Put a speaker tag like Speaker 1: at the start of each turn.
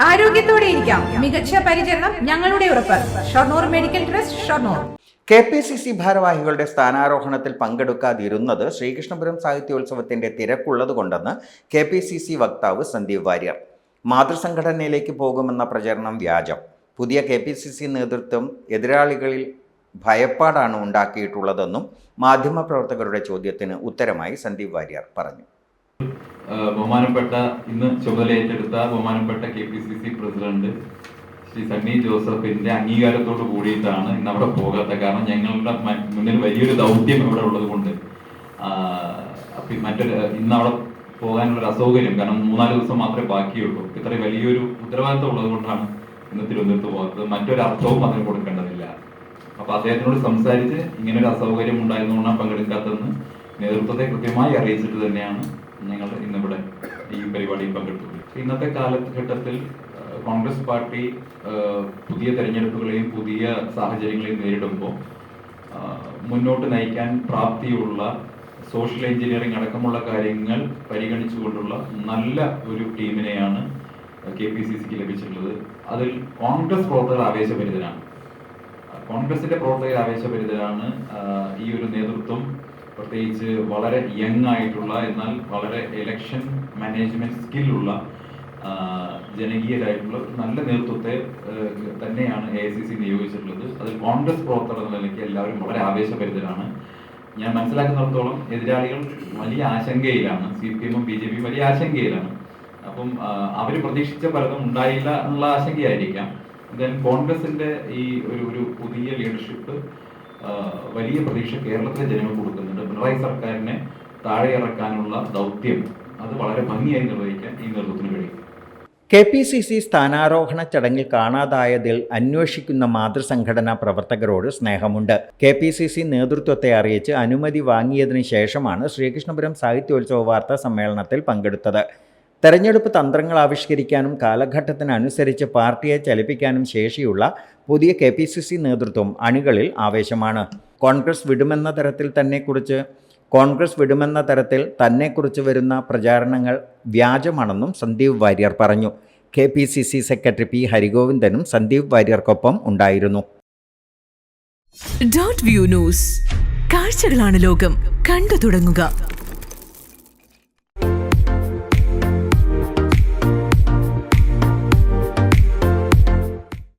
Speaker 1: ആരോഗ്യത്തോടെ ഇരിക്കാം. മികച്ച പരിചരണം ഞങ്ങളുടെ ഉറപ്പ്. Shoranur medical trust, Shoranur.
Speaker 2: KPCC ഭാരവാഹികളുടെ സ്ഥാനാരോഹണത്തിൽ പങ്കെടുക്കാതിരുന്നത് ശ്രീകൃഷ്ണപുരം സാഹിത്യോത്സവത്തിന്റെ തിരക്കുള്ളതുകൊണ്ടെന്ന് KPCC വക്താവ് സന്ദീപ് വാര്യർ. മാതൃസംഘടനയിലേക്ക് പോകുമെന്ന പ്രചരണം വ്യാജം. പുതിയ KPCC നേതൃത്വം എതിരാളികളിൽ ഭയപ്പാടാണ് ഉണ്ടാക്കിയിട്ടുള്ളതെന്നും മാധ്യമപ്രവർത്തകരുടെ ചോദ്യത്തിന് ഉത്തരമായി സന്ദീപ് വാര്യർ പറഞ്ഞു.
Speaker 3: ബഹുമാനപ്പെട്ട ഇന്ന് ചുമതലയേറ്റെടുത്ത ബഹുമാനപ്പെട്ട KPCC പ്രസിഡന്റ് ശ്രീ സണ്ണി ജോസഫിന്റെ അംഗീകാരത്തോട് കൂടിയിട്ടാണ് ഇന്ന് അവിടെ പോകാത്ത. കാരണം ഞങ്ങളുടെ മുന്നിൽ വലിയൊരു ദൗത്യം ഇവിടെ ഉള്ളത് കൊണ്ട് ഇന്ന് അവിടെ പോകാനുള്ളൊരു അസൗകര്യം, കാരണം 3-4 ദിവസം മാത്രമേ ബാക്കിയുള്ളൂ. ഇത്രയും വലിയൊരു ഉത്തരവാദിത്വം ഉള്ളത് കൊണ്ടാണ് ഇന്ന് തിരുവനന്തപുരത്ത് പോകാത്തത്. മറ്റൊരു അർത്ഥവും അതിന് കൊടുക്കേണ്ടതില്ല. അപ്പൊ അദ്ദേഹത്തിനോട് സംസാരിച്ച് ഇങ്ങനൊരു അസൗകര്യം ഉണ്ടായിരുന്നുകൊണ്ടാണ് പങ്കെടുക്കാത്തതെന്ന് നേതൃത്വത്തെ കൃത്യമായി അറിയിച്ചിട്ട് തന്നെയാണ് ഞങ്ങൾ ഇന്നിവിടെ ഈ പരിപാടിയിൽ പങ്കെടുത്തത്. ഇന്നത്തെ കാലഘട്ടത്തിൽ കോൺഗ്രസ് പാർട്ടി പുതിയ തെരഞ്ഞെടുപ്പുകളെയും പുതിയ സാഹചര്യങ്ങളെയും നേരിടുമ്പോൾ മുന്നോട്ട് നയിക്കാൻ പ്രാപ്തിയുള്ള സോഷ്യൽ എഞ്ചിനീയറിംഗ് അടക്കമുള്ള കാര്യങ്ങൾ പരിഗണിച്ചുകൊണ്ടുള്ള നല്ല ഒരു ടീമിനെയാണ് KPCCക്ക് ലഭിച്ചിട്ടുള്ളത്. അതിൽ കോൺഗ്രസ് പ്രവർത്തകർ ആവേശഭരിതരാണ്. കോൺഗ്രസിന്റെ പ്രവർത്തകർ ആവേശഭരിതരാണ്. ഈ ഒരു നേതൃത്വം പ്രത്യേകിച്ച് വളരെ യങ് ആയിട്ടുള്ള, എന്നാൽ വളരെ ഇലക്ഷൻ മാനേജ്മെന്റ് സ്കില്ലുള്ള, ജനകീയരായിട്ടുള്ള നല്ല നേതൃത്വത്തെ തന്നെയാണ് AICC നിയോഗിച്ചിട്ടുള്ളത്. അതിൽ കോൺഗ്രസ് പ്രവർത്തകർ എന്ന നിലയ്ക്ക് എല്ലാവരും വളരെ ആവേശഭരിതരാണ്. ഞാൻ മനസ്സിലാക്കുന്നിടത്തോളം എതിരാളികൾ വലിയ ആശങ്കയിലാണ്. CPM-ഉം BJP-യും വലിയ ആശങ്കയിലാണ്. അപ്പം അവർ പ്രതീക്ഷിച്ച പലതും ഉണ്ടായില്ല എന്നുള്ള ആശങ്കയായിരിക്കാം. എന്തായാലും കോൺഗ്രസിന്റെ ഈ ഒരു പുതിയ ലീഡർഷിപ്പ് വലിയ പ്രതീക്ഷ കേരളത്തിലെ ജനങ്ങൾ കൊടുക്കുന്നുണ്ട്. പിണറായി സർക്കാരിനെ താഴെ ഇറക്കാനുള്ള ദൗത്യം അത് വളരെ ഭംഗിയായി നിർവഹിക്കാൻ ഈ നേതൃത്വത്തിന് കഴിയും.
Speaker 2: KPCC സ്ഥാനാരോഹണ ചടങ്ങിൽ കാണാതായതിൽ അന്വേഷിക്കുന്ന മാതൃസംഘടനാ പ്രവർത്തകരോട് സ്നേഹമുണ്ട്. KPCC നേതൃത്വത്തെ അറിയിച്ച് അനുമതി വാങ്ങിയതിനു ശേഷമാണ് ശ്രീകൃഷ്ണപുരം സാഹിത്യോത്സവ വാർത്താ സമ്മേളനത്തിൽ പങ്കെടുത്തത്. തെരഞ്ഞെടുപ്പ് തന്ത്രങ്ങൾ ആവിഷ്കരിക്കാനും കാലഘട്ടത്തിനനുസരിച്ച് പാർട്ടിയെ ചലിപ്പിക്കാനും ശേഷിയുള്ള പുതിയ KPCC നേതൃത്വം അണികളിൽ ആവേശമാണ്. കോൺഗ്രസ് വിടുമെന്ന തരത്തിൽ തന്നെക്കുറിച്ച് വരുന്ന പ്രചാരണങ്ങൾ വ്യാജമാണെന്നും സന്ദീപ് വാര്യർ പറഞ്ഞു. KPCC secretary P. ഹരിഗോവിന്ദനും സന്ദീപ് വാര്യർക്കൊപ്പം ഉണ്ടായിരുന്നു.
Speaker 4: .view ന്യൂസ്, കാഴ്ചകളാണ് ലോകം, കണ്ടു തുടങ്ങുക.